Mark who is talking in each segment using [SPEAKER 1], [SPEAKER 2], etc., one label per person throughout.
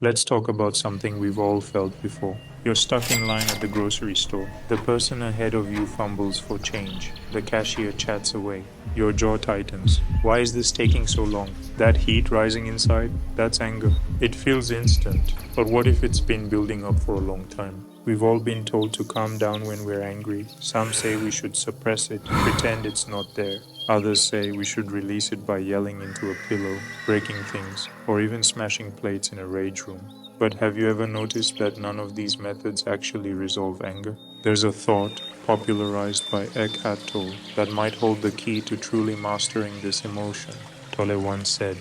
[SPEAKER 1] Let's talk about something we've all felt before. You're stuck in line at the grocery store. The person ahead of you fumbles for change. The cashier chats away. Your jaw tightens. Why is this taking so long? That heat rising inside? That's anger. It feels instant. But what if it's been building up for a long time? We've all been told to calm down when we're angry. Some say we should suppress it, pretend it's not there. Others say we should release it by yelling into a pillow, breaking things, or even smashing plates in a rage room. But have you ever noticed that none of these methods actually resolve anger? There's a thought, popularized by Eckhart Tolle, that might hold the key to truly mastering this emotion. Tolle once said,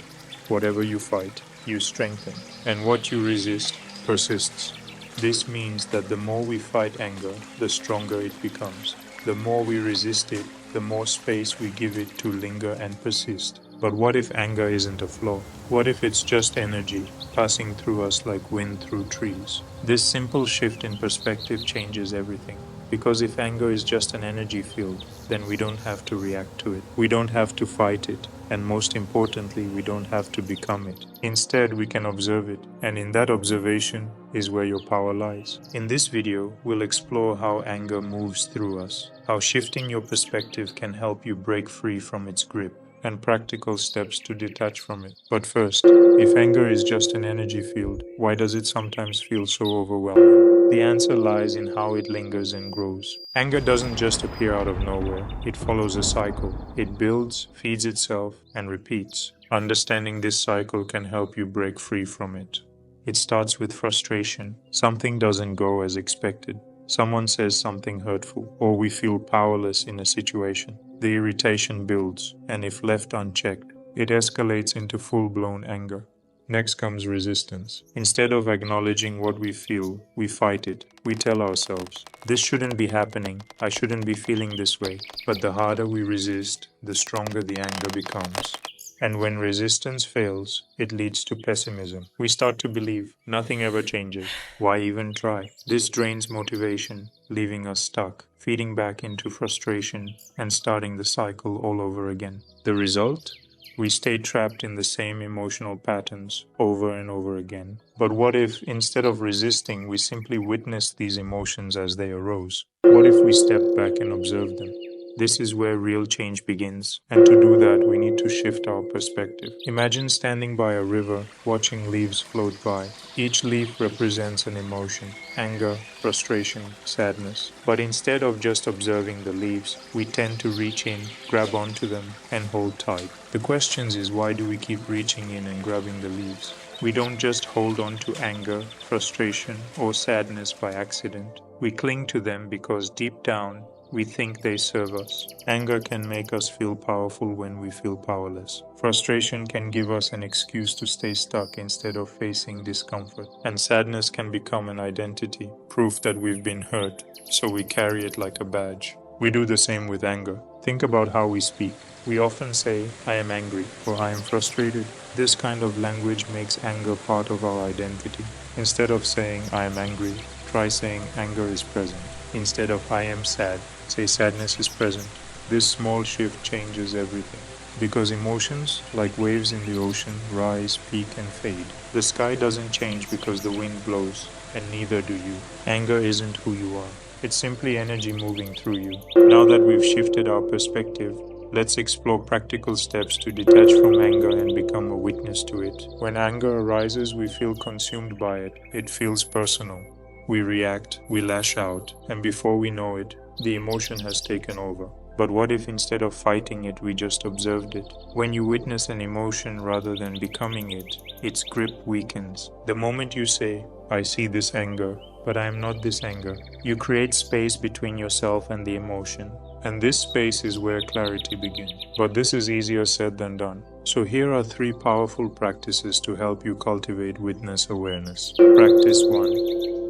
[SPEAKER 1] "Whatever you fight, you strengthen, and what you resist persists." This means that the more we fight anger, the stronger it becomes. The more we resist it, the more space we give it to linger and persist. But what if anger isn't a flaw? What if it's just energy, passing through us like wind through trees? This simple shift in perspective changes everything. Because if anger is just an energy field, then we don't have to react to it. We don't have to fight it. And most importantly, we don't have to become it. Instead, we can observe it. And in that observation is where your power lies. In this video, we'll explore how anger moves through us, how shifting your perspective can help you break free from its grip, and practical steps to detach from it. But first, if anger is just an energy field, why does it sometimes feel so overwhelming? The answer lies in how it lingers and grows. Anger doesn't just appear out of nowhere, it follows a cycle. It builds, feeds itself, and repeats. Understanding this cycle can help you break free from it. It starts with frustration. Something doesn't go as expected. Someone says something hurtful, or we feel powerless in a situation. The irritation builds, and if left unchecked, it escalates into full-blown anger. Next comes resistance. Instead of acknowledging what we feel, we fight it. We tell ourselves, "This shouldn't be happening. I shouldn't be feeling this way." But the harder we resist, the stronger the anger becomes. And when resistance fails, it leads to pessimism. We start to believe nothing ever changes. Why even try? This drains motivation, leaving us stuck, feeding back into frustration, and starting the cycle all over again. The result? We stay trapped in the same emotional patterns over and over again. But what if, instead of resisting, we simply witnessed these emotions as they arose? What if we stepped back and observed them? This is where real change begins, and to do that, we need to shift our perspective. Imagine standing by a river, watching leaves float by. Each leaf represents an emotion: anger, frustration, sadness. But instead of just observing the leaves, we tend to reach in, grab onto them, and hold tight. The question is, why do we keep reaching in and grabbing the leaves? We don't just hold on to anger, frustration, or sadness by accident. We cling to them because deep down, we think they serve us. Anger can make us feel powerful when we feel powerless. Frustration can give us an excuse to stay stuck instead of facing discomfort. And sadness can become an identity, proof that we've been hurt, so we carry it like a badge. We do the same with anger. Think about how we speak. We often say, "I am angry," or "I am frustrated." This kind of language makes anger part of our identity. Instead of saying, "I am angry," try saying, "Anger is present." Instead of "I am sad," say "Sadness is present." This small shift changes everything. Because emotions, like waves in the ocean, rise, peak, and fade. The sky doesn't change because the wind blows, and neither do you. Anger isn't who you are. It's simply energy moving through you. Now that we've shifted our perspective, let's explore practical steps to detach from anger and become a witness to it. When anger arises, we feel consumed by it. It feels personal. We react, we lash out, and before we know it, the emotion has taken over. But what if instead of fighting it, we just observed it? When you witness an emotion rather than becoming it, its grip weakens. The moment you say, "I see this anger, but I am not this anger," you create space between yourself and the emotion. And this space is where clarity begins. But this is easier said than done. So here are 3 powerful practices to help you cultivate witness awareness. Practice 1.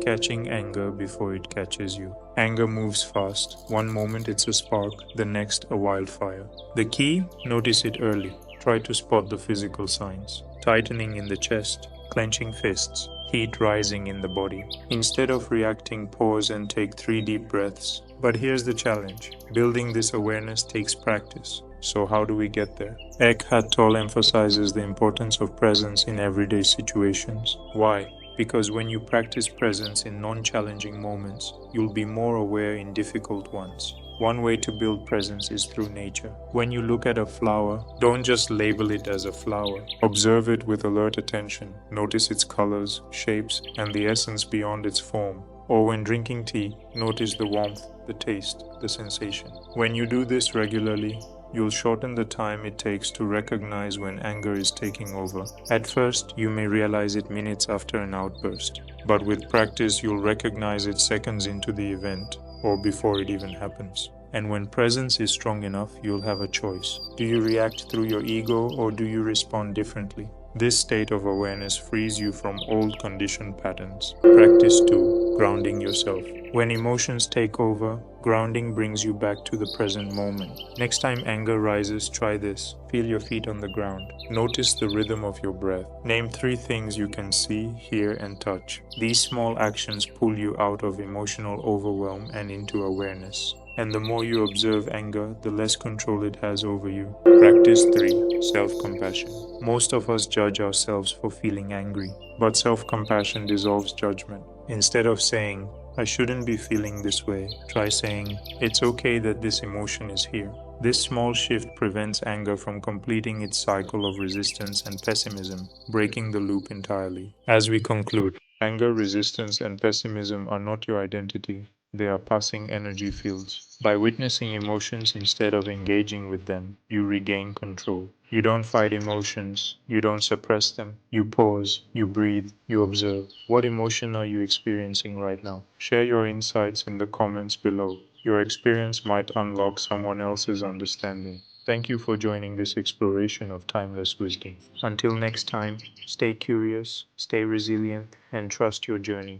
[SPEAKER 1] Catching anger before it catches you. Anger moves fast. One moment it's a spark, the next a wildfire. The key? Notice it early. Try to spot the physical signs. Tightening in the chest, clenching fists, heat rising in the body. Instead of reacting, pause and take 3 deep breaths. But here's the challenge. Building this awareness takes practice. So how do we get there? Eckhart Tolle emphasizes the importance of presence in everyday situations. Why? because when you practice presence in non-challenging moments, you'll be more aware in difficult ones. One way to build presence is through nature. When you look at a flower, don't just label it as a flower. Observe it with alert attention. Notice its colors, shapes, and the essence beyond its form. Or when drinking tea, notice the warmth, the taste, the sensation. When you do this regularly, you'll shorten the time it takes to recognize when anger is taking over. At first, you may realize it minutes after an outburst, but with practice, you'll recognize it seconds into the event or before it even happens. And when presence is strong enough, you'll have a choice. Do you react through your ego or do you respond differently? This state of awareness frees you from old conditioned patterns. Practice 2. Grounding yourself. When emotions take over, grounding brings you back to the present moment. Next time anger rises, try this. Feel your feet on the ground. Notice the rhythm of your breath. Name 3 things you can see, hear, and touch. These small actions pull you out of emotional overwhelm and into awareness. And the more you observe anger, the less control it has over you. Practice 3. Self-compassion. Most of us judge ourselves for feeling angry, but self-compassion dissolves judgment. Instead of saying, I shouldn't be feeling this way, try saying, it's okay that this emotion is here. This small shift prevents anger from completing its cycle of resistance and pessimism, breaking the loop entirely. As we conclude, anger, resistance, and pessimism are not your identity. They are passing energy fields. By witnessing emotions instead of engaging with them, you regain control. You don't fight emotions, you don't suppress them. You pause, you breathe, you observe. What emotion are you experiencing right now? Share your insights in the comments below. Your experience might unlock someone else's understanding. Thank you for joining this exploration of timeless wisdom. Until next time, stay curious, stay resilient, and trust your journey.